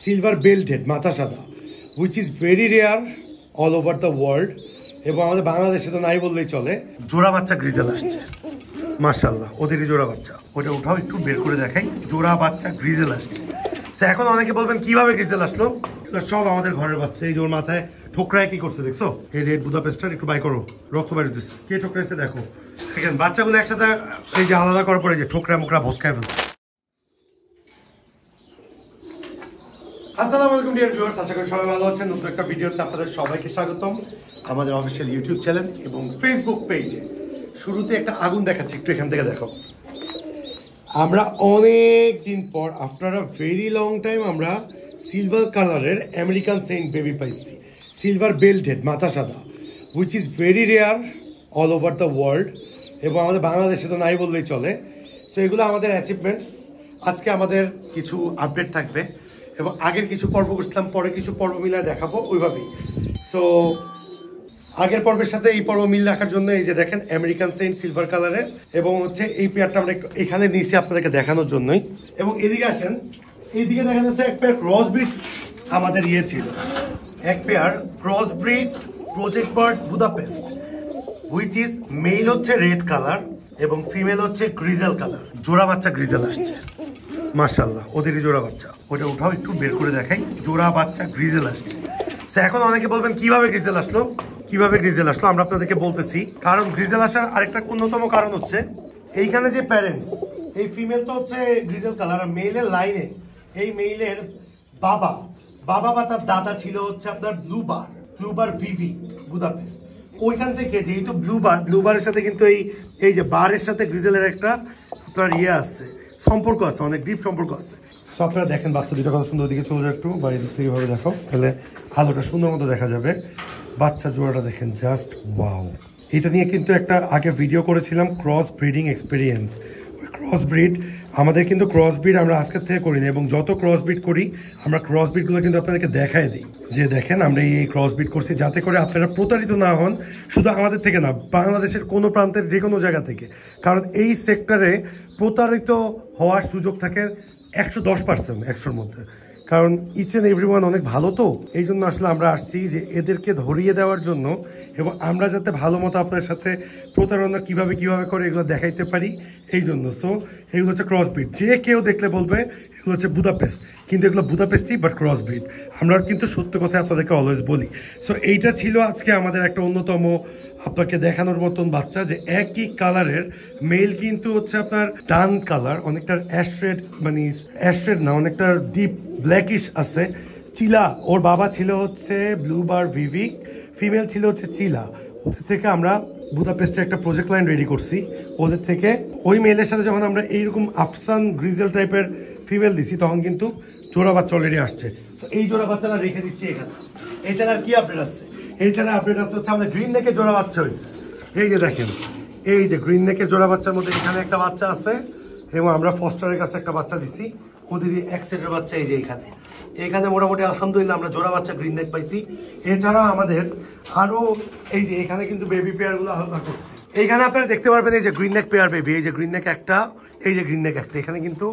Silver belted মাথা সাদা, which is very rare all over the world, এবং আমাদের বাংলাদেশে তো নাই বললেই চলে। জোড়া বাচ্চা গ্রিজেল আসছে, মাশাআল্লাহ, ওদেরই জোড়া বাচ্চা। ওটা উঠাও, একটু বের করে দেখাই। জোড়া বাচ্চা গ্রিজেল আসছে। এখন অনেকে বলবেন কিভাবে গ্রিজেল আসলো, সব আমাদের ঘরের বাচ্চা। এই জোর মাথায় ঠোকরায় কি করছে দেখছো, এই রেড বুদাপেস্টার একটু বাই করো, রক্ত বাইরে দিচ্ছে, কে ঠোকরাইছে দেখো। দেখেন বাচ্চাগুলো একসাথে এই যে আলাদা করার পরে যে ঠোকরা মুখরা ভস্কায় ফেলছে। আসসালামু আলাইকুম ডিয়ার ভিউয়ার্স, আশা করি সবাই ভালো আছেন। নতুন একটা ভিডিওতে আপনাদের সবাইকে স্বাগতম আমাদের অফিসিয়াল ইউটিউব চ্যানেল এবং ফেসবুক পেজে। শুরুতে একটা আগুন দেখাচ্ছি, একটু এখান থেকে দেখো। আমরা অনেক দিন পর after a very long time আমরা সিলভার কালারের আমেরিকান সেন্ট বেবি পাইছি, সিলভার বেল্টেড মাথা সাদা, which is very rare all over the world, এবং আমাদের বাংলাদেশে তো নাই বললেই চলে। সো এগুলো আমাদের অ্যাচিভমেন্টস। আজকে আমাদের কিছু আপডেট থাকবে এবং আগের কিছু পর্ব করছিলাম, পরে কিছু পর্ব মিলায় দেখাবো ওইভাবেই। সো আগের পর্বের সাথে এই পর্ব মিল রাখার জন্য এই যে দেখেন আমেরিকান সেন্ট সিলভার কালারের, এবং হচ্ছে এই পেয়ারটা আমরা এখানে নিয়েছি আপনাদেরকে দেখানোর জন্যই। এবং এদিকে আসেন, এইদিকে দেখা যাচ্ছে এক পেয়ার ক্রস ব্রিড আমাদের ছিল, এক pair cross breed project bird Budapest, which is male হচ্ছে রেড কালার এবং ফিমেল হচ্ছে গ্রিজেল কালার। জোড়া বাচ্চা গ্রিজেল আসছে, মাশাআল্লাহ, ওদেরই জোড়া বাচ্চা। ওটা উঠাও, একটু বের করে দেখাই। জোড়া বাচ্চা গ্রিজেল আসছে। এখন অনেকে বলবেন কিভাবে গ্রিজেল আসলো, আমরা আপনাদেরকে বলতেছি। কারণ গ্রিজেল আসার আরেকটা অন্যতম কারণ হচ্ছে এইখানে যে প্যারেন্টস, এই ফিমেল তো হচ্ছে গ্রিজেল কালার, আর মেলের লাইনে এই মেইলের বাবা বা তার দাদা ছিল হচ্ছে আপনার ব্লুবার ভিভি বুদাপেস্ট। ওইখান থেকে যেহেতু ব্লুবারের সাথে কিন্তু এই যে বারের সাথে গ্রিজেলের একটা আপনার আছে, সম্পর্ক আছে, অনেক ডিপ সম্পর্ক আছে। সো আপনারা দেখেন বাচ্চা দুটো কত সুন্দর, দিকে চলে যাও একটু, বাইরের দিক থেকে ভাবে দেখো, তাহলে আলোটা সুন্দর মতো দেখা যাবে। বাচ্চা জোড়াটা দেখেন, জাস্ট ওয়াও। এটা নিয়ে কিন্তু একটা আগে ভিডিও করেছিলাম, ক্রস ব্রিডিং এক্সপিরিয়েন্স। ওই ক্রস ব্রিড আমাদের কিন্তু ক্রস ব্রিড আমরা আজকের থেকে করি না, এবং যত ক্রস ব্রিড করি আমরা ক্রস ব্রিডগুলো কিন্তু আপনাদেরকে দেখায় দিই যে দেখেন আমরা এই ক্রস ব্রিড করছি, যাতে করে আপনারা প্রতারিত না হন, শুধু আমাদের থেকে না, বাংলাদেশের কোনো প্রান্তের যে কোনো জায়গা থেকে। কারণ এই সেক্টরে প্রতারিত হওয়ার সুযোগ থাকে 110%, 100-র মধ্যে। কারণ ইচ অ্যান্ড এভরিওয়ান অনেক ভালো, তো এই জন্য আসলে আমরা আসছি যে এদেরকে ধরিয়ে দেওয়ার জন্য, এবং আমরা যাতে ভালো মতো আপনার সাথে প্রতারণা কিভাবে করে এগুলো দেখাইতে পারি, এই জন্য। সো এগুলো হচ্ছে ক্রস ব্রিড। যে কেউ দেখলে বলবে এগুলো হচ্ছে বুদাপেস্ট, কিন্তু এগুলো বুদাপেস্টই বাট ক্রস ব্রিড। আমরা কিন্তু সত্য কথা আপনাদেরকে অলওয়েজ বলি। সো এইটা ছিল আজকে আমাদের একটা অন্যতম আপনাকে দেখানোর মতন বাচ্চা, যে একই কালারের মেল কিন্তু হচ্ছে আপনার ডান কালার, অনেকটা অ্যাশরেড, মানে অ্যাশরেড না, অনেকটা ডিপ ব্ল্যাকিশ আছে। চিলা, ওর বাবা ছিল হচ্ছে ব্লুবার ভিভিক, ফিমেল ছিল হচ্ছে চিলা। ওদের থেকে আমরা বুদাপেস্টের একটা প্রজেক্ট লাইন রেডি করছি। ওদের থেকে ওই মেলের সাথে যখন আমরা এইরকম আফসান গ্রিজেল টাইপের ফিমেল দিছি, তখন কিন্তু জোড়া বাচ্চা অলরেডি আসছে। তো এই জোড়া বাচ্চাটা রেখে দিচ্ছি এখানে। এছাড়া আর কি আপডেট আছে? এছাড়া আপডেট আছে হচ্ছে আমাদের গ্রিন নেকের জোড়া বাচ্চা হয়েছে। এই যে দেখেন, এই যে গ্রিন নেকের জোড়া বাচ্চার মধ্যে এখানে একটা বাচ্চা আছে, এবং আমরা ফস্টারের কাছে একটা বাচ্চা দিছি। ওদেরই এক সেটের বাচ্চা এই যে এখানে মোটামুটি আলহামদুলিল্লাহ আমরা জোড়া বাচ্চা গ্রিন নেক পাইছি। এছাড়া আমাদের আরও এই যে এখানে কিন্তু বেবি পেয়ারগুলো আলাদা করছি। এইখানে আপনারা দেখতে পারবেন এই যে গ্রিন নেক পেয়ার বেবি, এই যে গ্রিন নেক একটা, এই যে গ্রিন নেক একটা। এখানে কিন্তু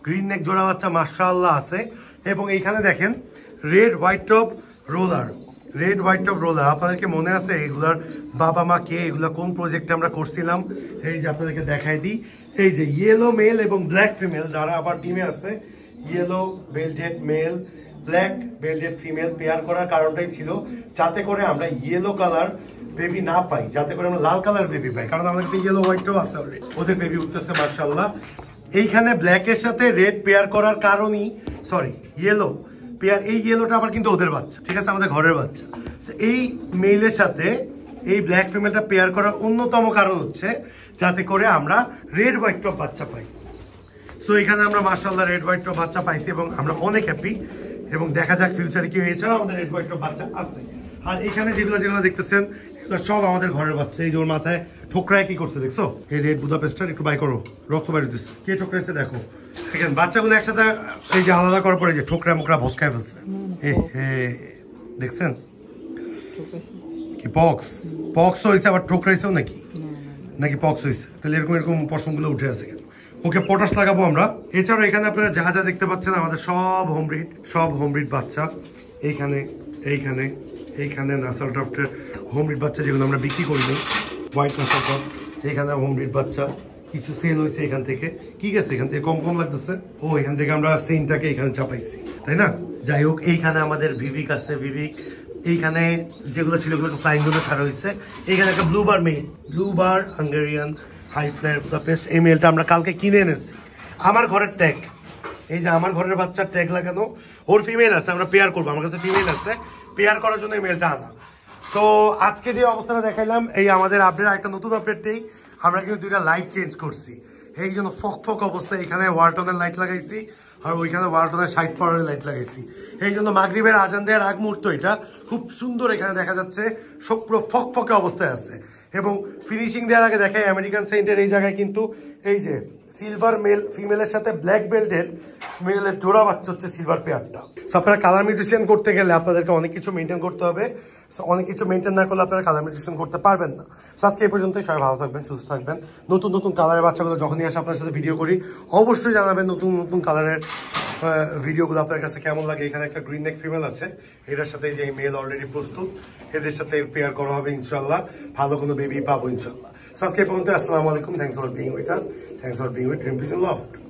গ্রিন নেক জোড়া বাচ্চা মাশাআল্লাহ আছে। এবং এইখানে দেখেন রেড হোয়াইট টপ রোলার, আপনাদেরকে মনে আছে এগুলার বাবা মা কে, এগুলা কোন প্রজেক্টে আমরা করছিলাম? এই যে আপনাদেরকে দেখাই দিই, এই যে ইয়েলো মেল এবং ব্ল্যাক ফিমেল, যারা আবার টিমে আছে। Yellow belted male, black belted female pair করার কারণটাই ছিল যাতে করে আমরা ইয়েলো কালার বেবি না পাই, যাতে করে আমরা লাল কালার বেবি পাই। কারণ আমাদের কাছে ইয়েলো হোয়াইটও আছে অলরেডি, ওদের বেবি উঠতেছে মাশাআল্লাহ। এইখানে ব্ল্যাকের সাথে রেড পেয়ার করার কারণই, সরি ইয়েলো পেয়ার, এই ইয়েলোটা আবার কিন্তু ওদের বাচ্চা, ঠিক আছে, আমাদের ঘরের বাচ্চা। এই মেইলের সাথে এই ব্ল্যাক ফিমেলটা পেয়ার করার অন্যতম কারণ হচ্ছে যাতে করে আমরা রেড হোয়াইট টপ বাচ্চা পাই। সো এখানে আমরা মাশাআল্লাহ রেড হোয়াইট টপ বাচ্চা পাইছি এবং আমরা অনেক হ্যাপি, এবং দেখা যাক ফিউচারে কি। এছাড়াও আমাদের রেড হোয়াইট টপ বাচ্চা আছে। আর এখানে যেগুলো দেখতেছেন এগুলো সব আমাদের ঘরের বাচ্চা। এই যে ওর মাথায় ঠোকরায় কি করছে দেখছো, এই রেড বুদাপেস্টার একটু বাই করো, রক্ত বাইরে দিচ্ছে, কে ঠোকরাইছে দেখো। দেখেন বাচ্চাগুলো একসাথে এই যে আলাদা করার পরে যে ঠোকরা মুখরা ভস্কায় ফেলছে, দেখছেন কি পক্স হয়েছে, আবার ঠোকরাইছেও নাকি পক্স হয়েছে? তাহলে এরকম পশমগুলো উঠে আছে কেন? ওকে পটাশ লাগাবো আমরা। এছাড়াও এখানে আপনারা যা যা দেখতে পাচ্ছেন আমাদের সব হোম ব্রিড বাচ্চা। এইখানে নাসাল ড্রাফটের হোম ব্রিড বাচ্চা যেগুলো আমরা বিক্রি করিনি, হোয়াইট নাসাল ড্রাফট। এইখানে হোম ব্রিড বাচ্চা কিছু সেল হয়েছে এখান থেকে। কি গেছে এখান থেকে কম লাগতেছে। ও এখান থেকে আমরা সেন্টটাকে এখানে চাপাইছি, তাই না? যাই হোক, এইখানে আমাদের ভিভিক আছে। ভিভিক এইখানে যেগুলো ছিল ওগুলোকে ফ্লাইং গুলো ছাড়া হয়েছে। এইখানে একটা ব্লুবার হাঙ্গেরিয়ান হাই ফ্লায়ার বুদাপেস্ট। এই মেলটা আমরা কালকে কিনে এনেছি। আমার ঘরের ট্যাগ, এই যে আমার ঘরের বাচ্চার ট্যাগ লাগানো। ওর ফিমেল আছে, আমরা পেয়ার করবো। আমার কাছে ফিমেল আছে, পেয়ার করার জন্য এই মেলটা আনা। তো আজকে যে অবস্থাটা দেখাইলাম, এই আমাদের আপডেট, একটা নতুন আপডেটতেই আমরা কিন্তু 2টা লাইট চেঞ্জ করছি। এই জন্য ফক অবস্থায় এখানে ওয়ালটনের লাইট লাগাইছি, আর ওইখানে ওয়ালটনের 60 পাওয়ারের লাইট লাগাইছি। এই জন্য মাগরিবের আজান দেওয়ার আগ মুহূর্ত এটা খুব সুন্দর এখানে দেখা যাচ্ছে, পুরো ফকে অবস্থায় আছে। এবং ফিনিশিং দেওয়ার আগে দেখে আমেরিকান সেন্টের এই জায়গায় কিন্তু এই যে সিলভার মেল ফিমেলের সাথে ব্ল্যাক বেল্টেড মেলের জোড়া বাচ্চা হচ্ছে সিলভার পেয়ারটা। আপনারা কালার মিউটেশন করতে গেলে আপনাদেরকে অনেক কিছু মেনটেন করতে হবে। অনেক কিছু মেনটেন না করলে আপনারা কালার মিউটেশন করতে পারবেন না। আজকে এই পর্যন্তই। সবাই ভালো থাকবেন, সুস্থ থাকবেন। নতুন কালারের বাচ্চাগুলো যখনই আসে আপনার সাথে ভিডিও করি, অবশ্যই জানাবেন নতুন কালারের ভিডিওগুলো আপনার কাছে কেমন লাগে। এখানে একটা গ্রিন নেক ফিমেল আছে, এটার সাথে যে মেল অলরেডি প্রস্তুত, এদের সাথে পেয়ার করা হবে ইনশাল্লাহ। ভালো কোনো বেবি পাবো ইনশাল্লাহ। আজকে এই পর্যন্ত। আসসালামু আলাইকুম। Thanks for being with us, thanks for being with dream pigeon loft.